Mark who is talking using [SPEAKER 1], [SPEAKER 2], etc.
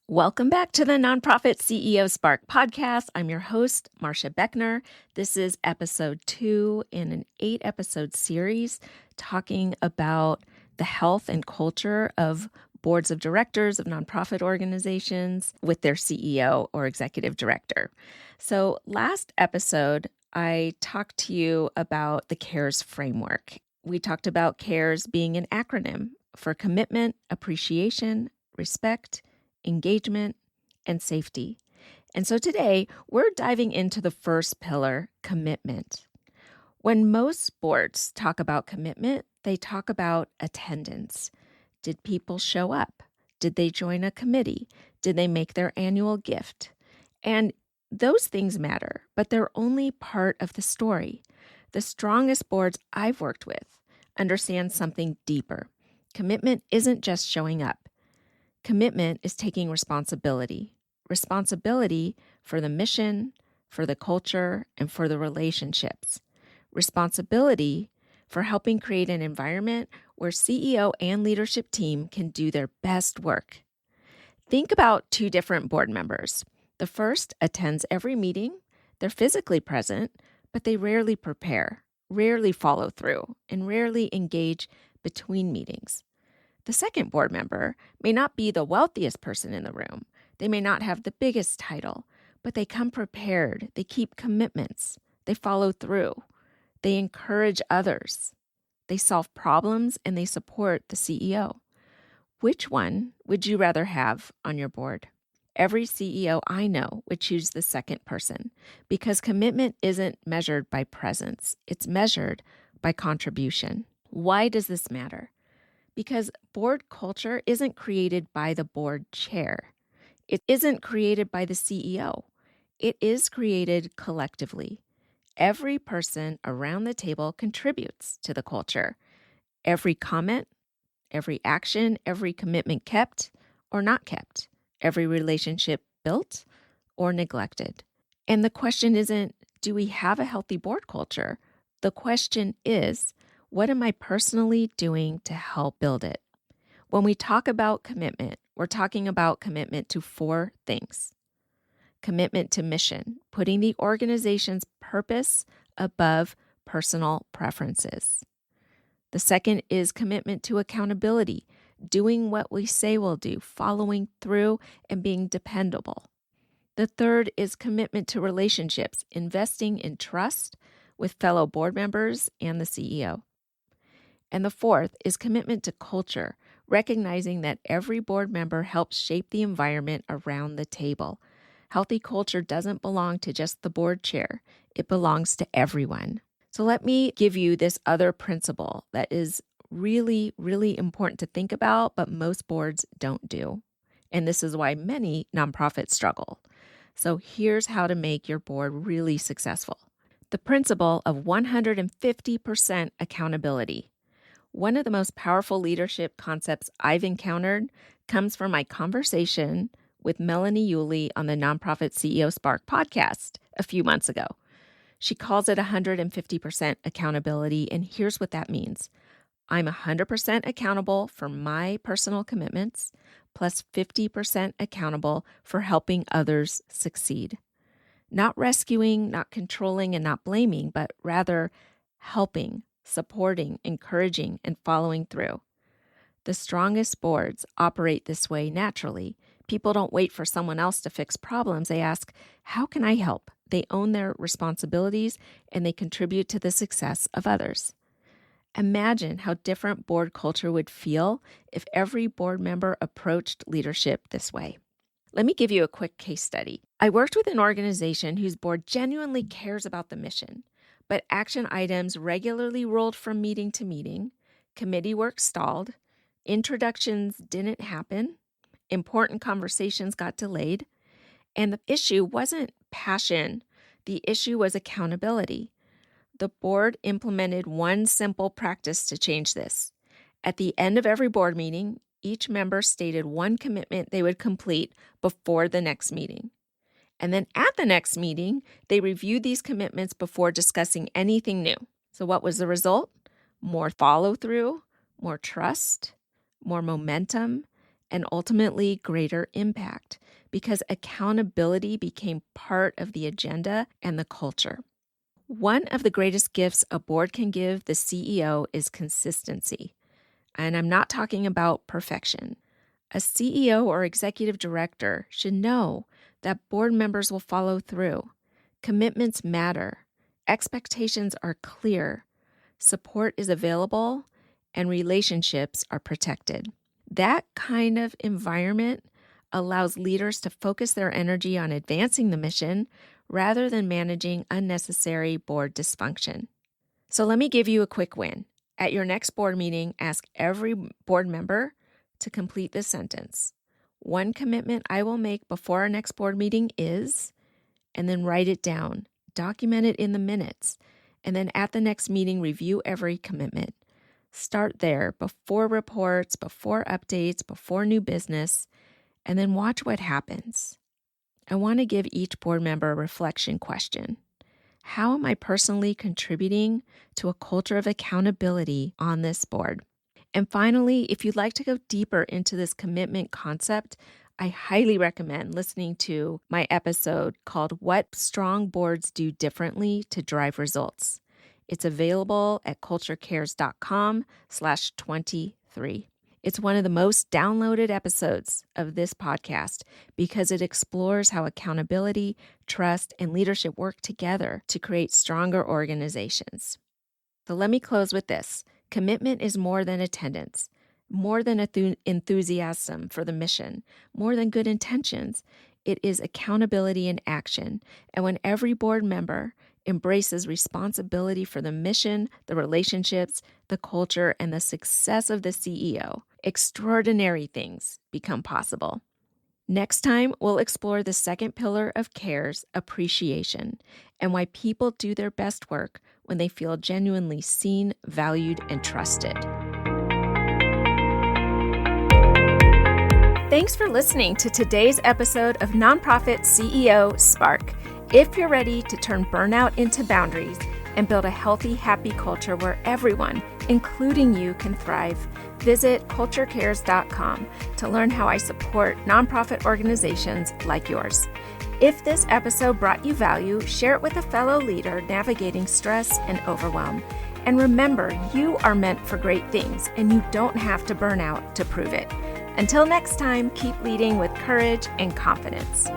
[SPEAKER 1] Welcome back to the Nonprofit CEO Spark podcast. I'm your host, Marcia Beckner. This is episode 2 in an 8-episode series talking about the health and culture of boards of directors of nonprofit organizations with their CEO or executive director. So last episode, I talked to you about the CARES framework. We talked about CARES being an acronym for commitment, appreciation, respect, engagement, and safety. And so today, we're diving into the first pillar, commitment. When most boards talk about commitment, they talk about attendance. Did people show up? Did they join a committee? Did they make their annual gift? And those things matter, but they're only part of the story. The strongest boards I've worked with understand something deeper. Commitment isn't just showing up. Commitment is taking responsibility for the mission, for the culture, and for the relationships. Responsibility for helping create an environment where CEO and leadership team can do their best work. Think about 2 different board members. The first attends every meeting. They're physically present, but they rarely prepare, rarely follow through, and rarely engage between meetings. The second board member may not be the wealthiest person in the room. They may not have the biggest title, but they come prepared. They keep commitments. They follow through. They encourage others. They solve problems and they support the CEO. Which one would you rather have on your board? Every CEO I know would choose the second person because commitment isn't measured by presence. It's measured by contribution. Why does this matter? Because board culture isn't created by the board chair. It isn't created by the CEO. It is created collectively. Every person around the table contributes to the culture. Every comment, every action, every commitment kept or not kept, every relationship built or neglected. And the question isn't, do we have a healthy board culture? The question is, what am I personally doing to help build it? When we talk about commitment, we're talking about commitment to 4 things. Commitment to mission, putting the organization's purpose above personal preferences. The second is commitment to accountability, doing what we say we'll do, following through, and being dependable. The third is commitment to relationships, investing in trust with fellow board members and the CEO. And the fourth is commitment to culture, recognizing that every board member helps shape the environment around the table. Healthy culture doesn't belong to just the board chair. It belongs to everyone. So let me give you this other principle that is really, really important to think about, but most boards don't do. And this is why many nonprofits struggle. So here's how to make your board really successful. The principle of 150% accountability. One of the most powerful leadership concepts I've encountered comes from my conversation with Melanie Yulee on the Nonprofit CEO Spark podcast a few months ago. She calls it 150% accountability, and here's what that means. I'm 100% accountable for my personal commitments, plus 50% accountable for helping others succeed. Not rescuing, not controlling, and not blaming, but rather helping, supporting, encouraging, and following through. The strongest boards operate this way naturally. People don't wait for someone else to fix problems. They ask, how can I help? They own their responsibilities and they contribute to the success of others. Imagine how different board culture would feel if every board member approached leadership this way. Let me give you a quick case study. I worked with an organization whose board genuinely cares about the mission, but action items regularly rolled from meeting to meeting, committee work stalled, introductions didn't happen, important conversations got delayed, and the issue wasn't passion. The issue was accountability. The board implemented one simple practice to change this. At the end of every board meeting, each member stated one commitment they would complete before the next meeting. And then at the next meeting, they reviewed these commitments before discussing anything new. So what was the result? More follow-through, more trust, more momentum, and ultimately greater impact because accountability became part of the agenda and the culture. One of the greatest gifts a board can give the CEO is consistency. And I'm not talking about perfection. A CEO or executive director should know that board members will follow through. Commitments matter. Expectations are clear. Support is available, and relationships are protected. That kind of environment allows leaders to focus their energy on advancing the mission rather than managing unnecessary board dysfunction. So let me give you a quick win. At your next board meeting, ask every board member to complete this sentence. One commitment I will make before our next board meeting is, and then write it down. Document it in the minutes. And then at the next meeting, review every commitment. Start there, before reports, before updates, before new business, and then watch what happens. I want to give each board member a reflection question. How am I personally contributing to a culture of accountability on this board? And finally, if you'd like to go deeper into this commitment concept, I highly recommend listening to my episode called What Strong Boards Do Differently to Drive Results. It's available at culturecares.com/23. It's one of the most downloaded episodes of this podcast because it explores how accountability, trust, and leadership work together to create stronger organizations. So let me close with this. Commitment is more than attendance, more than enthusiasm for the mission, more than good intentions. It is accountability in action. And when every board member embraces responsibility for the mission, the relationships, the culture, and the success of the CEO, extraordinary things become possible. Next time, we'll explore the second pillar of CARES, appreciation, and why people do their best work when they feel genuinely seen, valued, and trusted. Thanks for listening to today's episode of Nonprofit CEO Spark. If you're ready to turn burnout into boundaries and build a healthy, happy culture where everyone, including you, can thrive, visit culturecares.com to learn how I support nonprofit organizations like yours. If this episode brought you value, share it with a fellow leader navigating stress and overwhelm. And remember, you are meant for great things, and you don't have to burn out to prove it. Until next time, keep leading with courage and confidence.